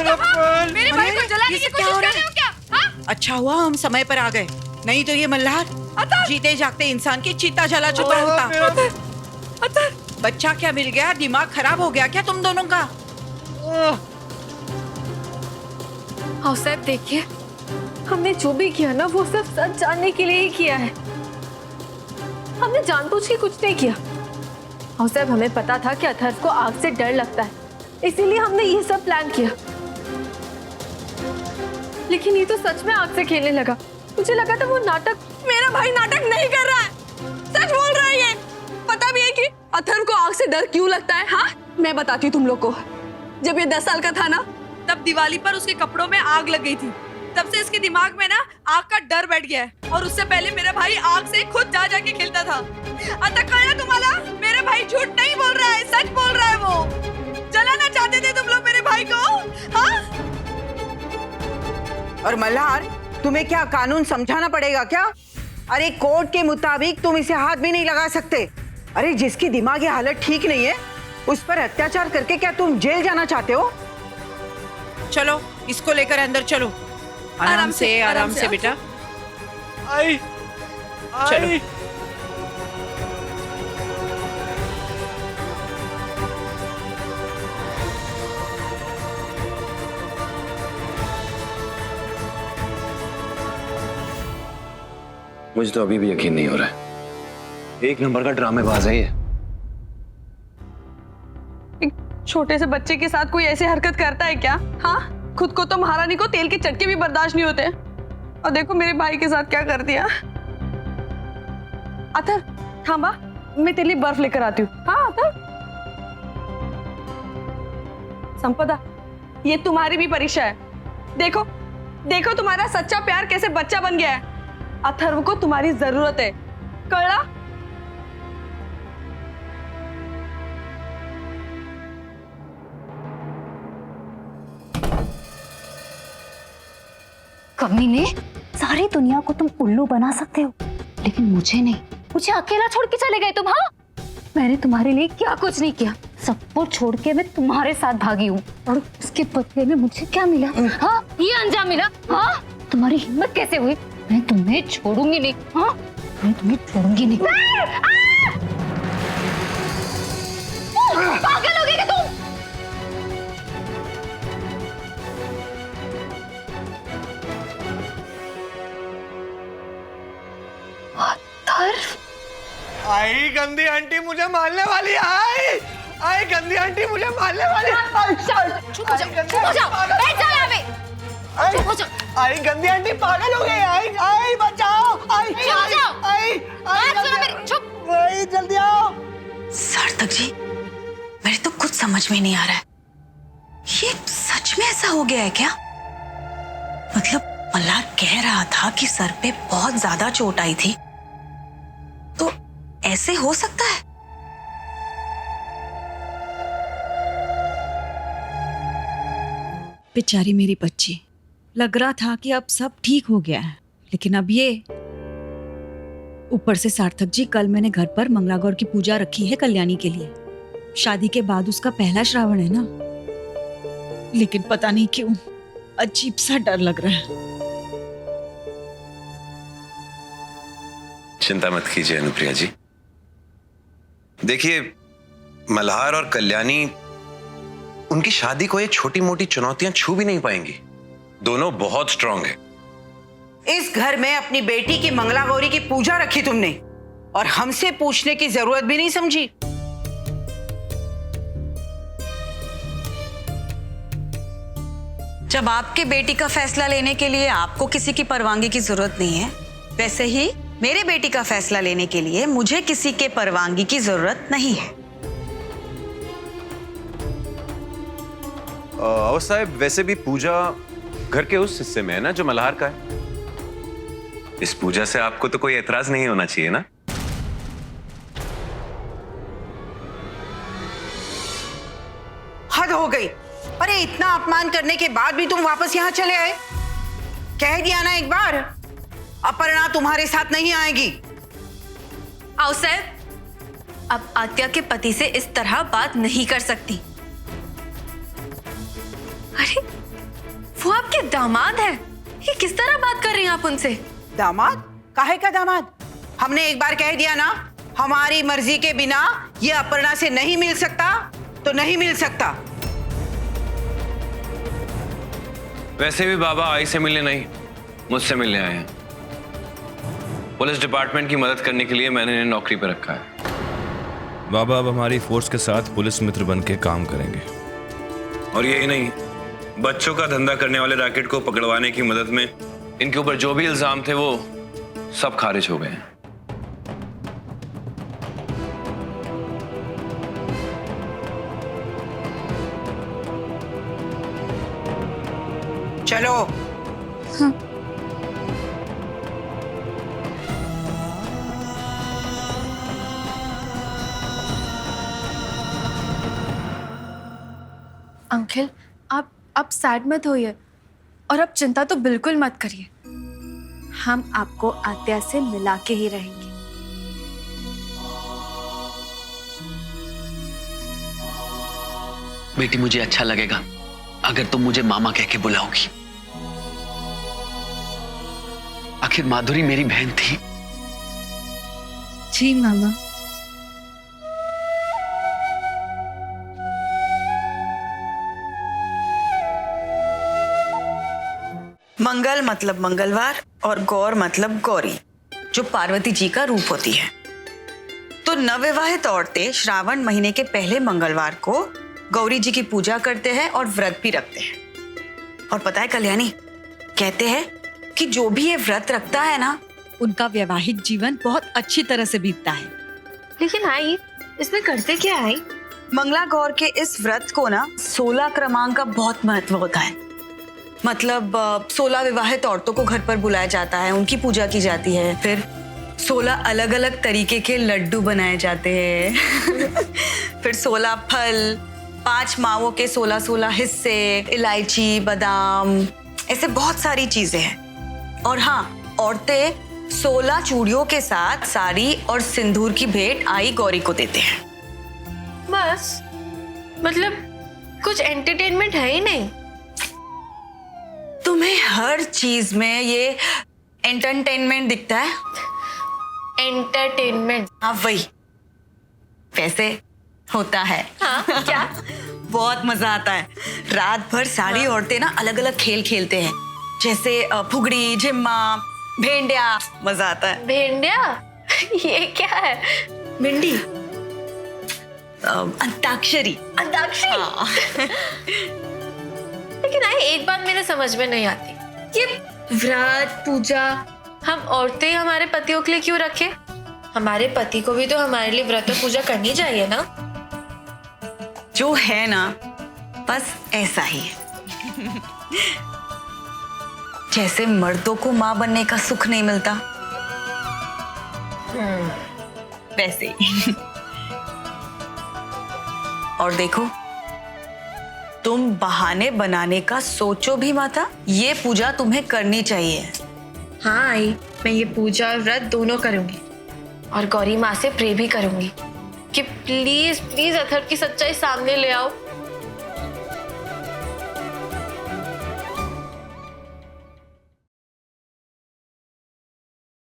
मेरे भाई को जलाने की कोशिश कर रहे हो क्या? हाँ? अच्छा हुआ हम समय पर आ गए, नहीं तो ये मल्हार जीते जागते इंसान की चीता जला चुका होता। बच्चा क्या मिल गया? दिमाग खराब हो गया क्या तुम दोनों का? हाँ साहब देखिए, हमने जो भी किया ना वो सिर्फ सच जानने के लिए ही किया है। हमने जानबूझ के कुछ नहीं किया। हाँ साहब, हमें पता था कि अथर्व को आग से डर लगता है, इसीलिए हमने ये सब प्लान किया। लेकिन ये तो सच में आग से खेलने लगा। मुझे लगा था वो नाटक। मेरा भाई नाटक नहीं कर रहा है, सच बोल रहा है। ये पता भी है कि अथर्व को आग से डर क्यों लगता है। हाँ, मैं बताती हूँ तुम लोग को। जब ये 10 साल का था ना, तब दिवाली पर उसके कपड़ों में आग लग गई थी। तब से इसके दिमाग में ना आग का डर बैठ गया है। और उससे पहले मेरा भाई आग से खुद जा जाके खेलता था। अतः कहना तुम्हारा, मेरा भाई झूठ नहीं बोल रहा है, सच बोल रहा है। वो जलाना चाहते थे तुम लोग मेरे भाई को। हाँ? और मल्हार, तुम्हें क्या कानून समझाना पड़ेगा क्या? अरे कोर्ट के मुताबिक तुम इसे हाथ भी नहीं लगा सकते। अरे जिसकी दिमागी हालत ठीक नहीं है उस पर अत्याचार करके क्या तुम जेल जाना चाहते हो? चलो इसको लेकर अंदर चलो। आराम से बेटा। आई, चलो। मुझे तो अभी भी यकीन नहीं हो रहा है। एक नंबर का ड्रामेबाज है ये। एक छोटे से बच्चे के साथ कोई ऐसी हरकत करता है क्या? हाँ, खुद को तो महारानी को तेल के चटके भी बर्दाश्त नहीं होते, और देखो मेरे भाई के साथ क्या कर दिया। अथर्व थांबा, मैं तेरे लिए बर्फ लेकर आती हूँ। हाँ अथर्व। संपदा, ये तुम्हारी भी परीक्षा है। देखो देखो तुम्हारा सच्चा प्यार कैसे बच्चा बन गया है। अथर्व को तुम्हारी जरूरत है, कळला? कमीने, सारी दुनिया को तुम उल्लू बना सकते हो, लेकिन मुझे नहीं। मुझे अकेला छोड़ के चले गए तुम। हाँ, मैंने तुम्हारे लिए क्या कुछ नहीं किया। सबको छोड़ के मैं तुम्हारे साथ भागी हूँ, और उसके बदले में मुझे क्या मिला? हाँ, ये अंजाम मिला। हाँ, तुम्हारी हिम्मत कैसे हुई? मैं तुम्हें छोड़ूंगी नहीं। हाँ, मैं तुम्हें छोड़ूंगी नहीं। पागल हो गए क्या तुम? आई गंदी आंटी मुझे मारने वाली है। आई गंदी आंटी मुझे मारने वाली है। चुप हो जाओ, बैठ जाओ यहाँ पे। चुप हो जाओ। आई गंदी आंटी पागल हो गई। आई बचाओ। आई जल्दी आओ। सार्थक जी, मेरे तो कुछ समझ में नहीं आ रहा है। ये सच में ऐसा हो गया है क्या? मतलब मल्हार कह रहा था कि सर पे बहुत ज्यादा चोट आई थी, तो ऐसे हो सकता है? बेचारी मेरी बच्ची, लग रहा था कि अब सब ठीक हो गया है, लेकिन अब ये। ऊपर से सार्थक जी, कल मैंने घर पर मंगलागौर की पूजा रखी है कल्याणी के लिए। शादी के बाद उसका पहला श्रावण है ना, लेकिन पता नहीं क्यों अजीब सा डर लग रहा है। चिंता मत कीजिए अनुप्रिया जी। देखिए, मल्हार और कल्याणी, उनकी शादी को ये छोटी मोटी चुनौतियां छू भी नहीं पाएंगी। दोनों बहुत स्ट्रांग हैं। इस घर में अपनी बेटी की मंगला गौरी की पूजा रखी तुमने, और हमसे पूछने की जरूरत भी नहीं समझी। जब आपके बेटी का फैसला लेने के लिए आपको किसी की परवानगी की जरूरत नहीं है, वैसे ही मेरे बेटी का फैसला लेने के लिए मुझे किसी के परवानगी की जरूरत नहीं है। साहब, वैसे भी पूजा घर के उस हिस्से में है ना जो मल्हार का है। इस पूजा से आपको तो कोई एतराज नहीं होना चाहिए ना? हद हो गई। अरे इतना अपमान करने के बाद भी तुम वापस यहाँ चले आए। कह दिया ना एक बार, अपर्णा तुम्हारे साथ नहीं आएगी। आओ सर, अब आद्या के पति से इस तरह बात नहीं कर सकती। अरे वो आपके दामाद है। ये किस तरह बात कर रही हैं आप उनसे? दामाद? काहे का दामाद? हमने एक बार कह दिया ना, हमारी मर्जी के बिना ये अपर्णा से नहीं मिल सकता तो नहीं मिल सकता। वैसे भी बाबा आई से मिलने नहीं, मुझसे मिलने आए हैं। पुलिस डिपार्टमेंट की मदद करने के लिए मैंने इन्हें नौकरी पर रखा है। बाबा अब हमारी फोर्स के साथ पुलिस मित्र बन के काम करेंगे। और यही नहीं, बच्चों का धंधा करने वाले रैकेट को पकड़वाने की मदद में इनके ऊपर जो भी इल्जाम थे वो सब खारिज हो गए हैं। चलो। अंकल, आप सैड मत होइए और अब चिंता तो बिल्कुल मत करिए। हम आपको आद्या से मिला के ही रहेंगे। बेटी मुझे अच्छा लगेगा अगर तुम मुझे मामा कह के बुलाओगी। आखिर माधुरी मेरी बहन थी। जी मामा। मंगल मतलब मंगलवार और गौर मतलब गौरी, जो पार्वती जी का रूप होती है। तो नवविवाहित औरतें श्रावण महीने के पहले मंगलवार को गौरी जी की पूजा करते हैं और व्रत भी रखते हैं। और पता है कल्याणी, कहते हैं कि जो भी ये व्रत रखता है ना, उनका वैवाहिक जीवन बहुत अच्छी तरह से बीतता है। लेकिन आई, इसमें करते क्या है? मंगला गौर के इस व्रत को ना 16 क्रमांक का बहुत महत्व होता है। मतलब 16 विवाहित औरतों को घर पर बुलाया जाता है, उनकी पूजा की जाती है, फिर 16 अलग अलग तरीके के लड्डू बनाए जाते हैं फिर 16 फल, 5 मावों के 16 हिस्से, इलायची, बादाम, ऐसे बहुत सारी चीजें हैं। और हाँ, औरतें 16 चूड़ियों के साथ साड़ी और सिंदूर की भेंट आई गौरी को देते हैं। बस? मतलब कुछ एंटरटेनमेंट है ही नहीं? तुम्हें हर चीज में ये एंटरटेनमेंट दिखता है। एंटरटेनमेंट? हाँ वही, वैसे होता है। हाँ, क्या? बहुत मजा आता है। रात भर सारी औरतें ना अलग अलग खेल खेलते हैं, जैसे फुगड़ी, झिम्मा, भेंडिया। मजा आता है। भेंडिया? ये क्या है? भिंडी? अंताक्षरी। अंताक्षरी? हाँ। लेकिन आई, एक बात मेरे समझ में नहीं आती, ये व्रत पूजा हम औरतें हमारे पतियों के लिए क्यों रखें? हमारे पति को भी तो हमारे लिए व्रत और पूजा करनी चाहिए ना? जो है ना, बस ऐसा ही है जैसे मर्दों को माँ बनने का सुख नहीं मिलता, वैसे ही। और देखो, तुम बहाने बनाने का सोचो भी मत, ये पूजा तुम्हें करनी चाहिए। हाँ आई, मैं ये पूजा और व्रत दोनों करूंगी और गौरी माँ से प्रे भी करूंगी कि प्लीज प्लीज अथर्व की सच्चाई सामने ले आओ।